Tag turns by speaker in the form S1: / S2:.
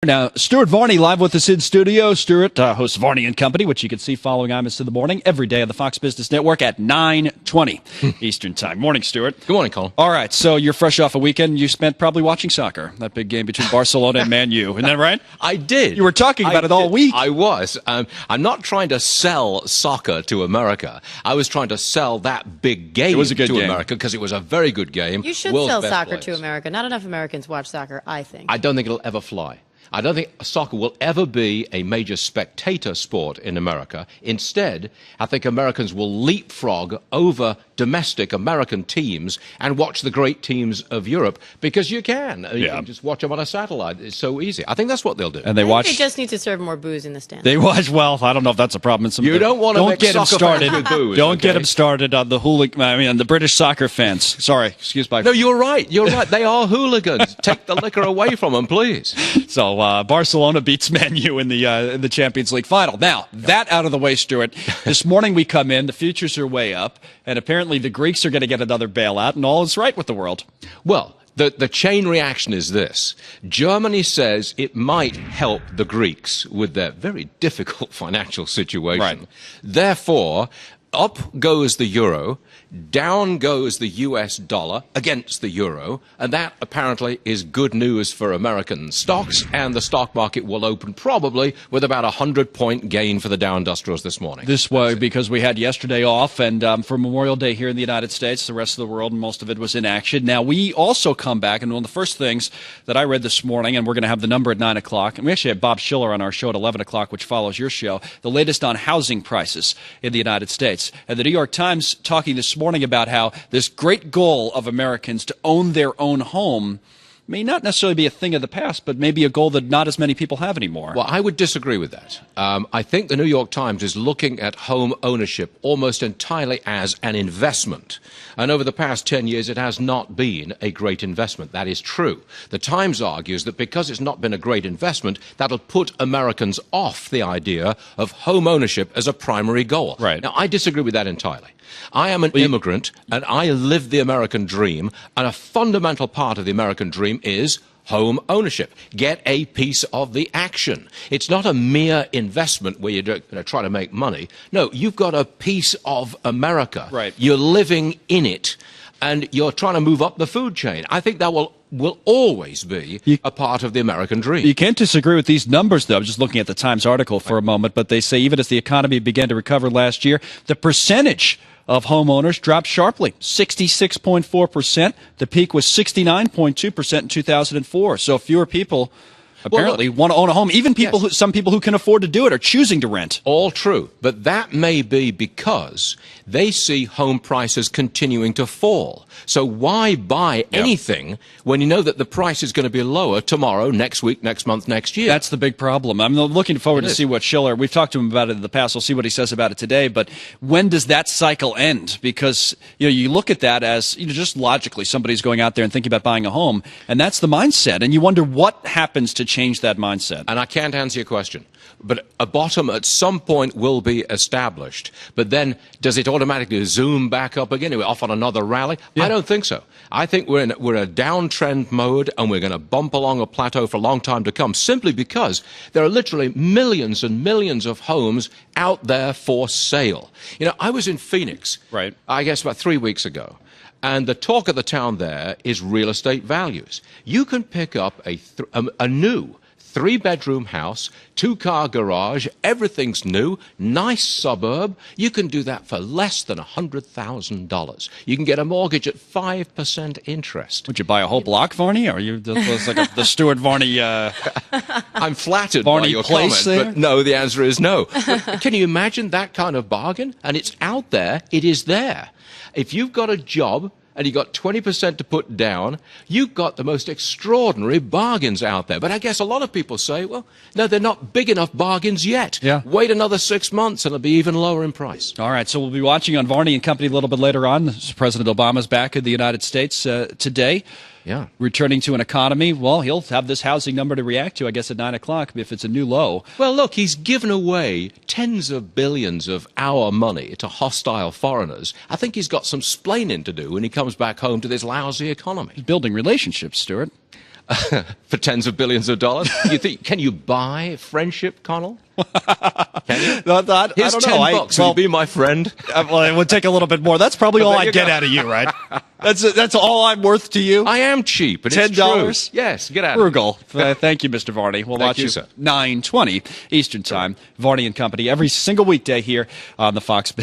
S1: Now, Stuart Varney live with us in studio. Stuart, host of Varney & Company, which you can see following Imus in the morning every day on the Fox Business Network at 9:20 Eastern Time. Morning, Stuart.
S2: Good morning, Colin.
S1: All right, so you're fresh off a weekend. You spent probably watching soccer, that big game between Barcelona and Man U. Isn't that right?
S2: I did.
S1: You were talking about it all week.
S2: I was. I'm not trying to sell soccer to America. I was trying to sell that big game to America because it was a very good game.
S3: You should sell soccer to America. Not enough Americans watch soccer, I think.
S2: I don't think it'll ever fly. I don't think soccer will ever be a major spectator sport in America. Instead, I think Americans will leapfrog over domestic American teams and watch the great teams of Europe because you can. You can just watch them on a satellite. It's so easy. I think that's what they'll do.
S1: And
S3: they just need to serve more booze in the stands.
S1: They watch. Well, I don't know if that's a problem.
S2: You don't want to get them started with booze.
S1: Don't get them started on the the British soccer fans. Sorry, excuse my.
S2: No, you're right. You're right. They are hooligans. Take the liquor away from them, please.
S1: So Barcelona beats Man U in the Champions League final. Now, that out of the way, Stuart. This morning we come in, the futures are way up, and apparently the Greeks are going to get another bailout, and all is right with the world.
S2: Well, the chain reaction is this. Germany says it might help the Greeks with their very difficult financial situation.
S1: Right.
S2: Therefore, up goes the euro, down goes the US dollar against the euro, and that apparently is good news for American stocks, and the stock market will open probably with about a 100-point gain for the Dow Industrials this morning.
S1: This way, because we had yesterday off, and for Memorial Day here in the United States, the rest of the world, most of it was in action. Now, we also come back, and one of the first things that I read this morning, and we're going to have the number at 9 o'clock, and we actually had Bob Schiller on our show at 11 o'clock, which follows your show, the latest on housing prices in the United States. And the New York Times talking this morning about how this great goal of Americans to own their own home may not necessarily be a thing of the past, but maybe a goal that not as many people have anymore.
S2: Well, I would disagree with that. I think the New York Times is looking at home ownership almost entirely as an investment. And over the past 10 years, it has not been a great investment. That is true. The Times argues that because it's not been a great investment, that'll put Americans off the idea of home ownership as a primary goal.
S1: Right.
S2: Now, I disagree with that entirely. I am an immigrant, and I live the American dream, and a fundamental part of the American dream is home ownership. Get a piece of the action. It's not a mere investment where you're going to try to make money. No, you've got a piece of America.
S1: Right.
S2: You're living in it, and you're trying to move up the food chain. I think that will always be a part of the American dream.
S1: You can't disagree with these numbers, though. I'm just looking at the Times article for a moment, but they say even as the economy began to recover last year, the percentage of homeowners dropped sharply, 66.4%. The peak was 69.2% in 2004. So fewer people apparently want to own a home. Even people, some people who can afford to do it are choosing to rent.
S2: All true. But that may be because they see home prices continuing to fall. So why buy anything when you know that the price is going to be lower tomorrow, next week, next month, next year?
S1: That's the big problem. I'm looking forward to see what Schiller, we've talked to him about it in the past. We'll see what he says about it today. But when does that cycle end? Because you look at that as just logically somebody's going out there and thinking about buying a home, and that's the mindset. And you wonder what happens to change that mindset.
S2: And I can't answer your question. But a bottom at some point will be established. But then does it automatically zoom back up again? Are we off on another rally? I don't think so. I think we're in a downtrend mode, and we're going to bump along a plateau for a long time to come, simply because there are literally millions and millions of homes out there for sale. I was in Phoenix, I guess about 3 weeks ago. And the talk of the town there is real estate values. You can pick up a new 3-bedroom house, 2-car garage, everything's new, nice suburb. You can do that for less than $100,000. You can get a mortgage at 5% interest.
S1: Would you buy a whole block, Varney? Or are you like the Stuart Varney?
S2: I'm flattered
S1: Varney
S2: by your
S1: place
S2: comment,
S1: there?
S2: but no, the answer is no. Can you imagine that kind of bargain? And it's out there. It is there. If you've got a job and you've got 20% to put down, you've got the most extraordinary bargains out there. But I guess a lot of people say, well, no, they're not big enough bargains yet. Wait another 6 months and it'll be even lower in price.
S1: All right, so we'll be watching on Varney & Company a little bit later on. President Obama's back in the United States today. Returning to an economy. Well, he'll have this housing number to react to, I guess, at 9 o'clock if it's a new low.
S2: Well, look, he's given away tens of billions of our money to hostile foreigners. I think he's got some splaining to do when he comes back home to this lousy economy.
S1: He's building relationships, Stuart.
S2: for tens of billions of dollars. You think? Can you buy friendship, Connell? Can you?
S1: No, I
S2: Here's
S1: don't know.
S2: $10. Will you be my friend?
S1: Well, it would take a little bit more. That's probably all I get out of you, right? That's all I'm worth to you.
S2: I am cheap. And
S1: $10.
S2: It's true. Yes, get out.
S1: Frugal. Thank you, Mr. Varney. We'll watch you,
S2: sir.
S1: 9:20 Eastern Time. Varney and Company every single weekday here on the Fox Business.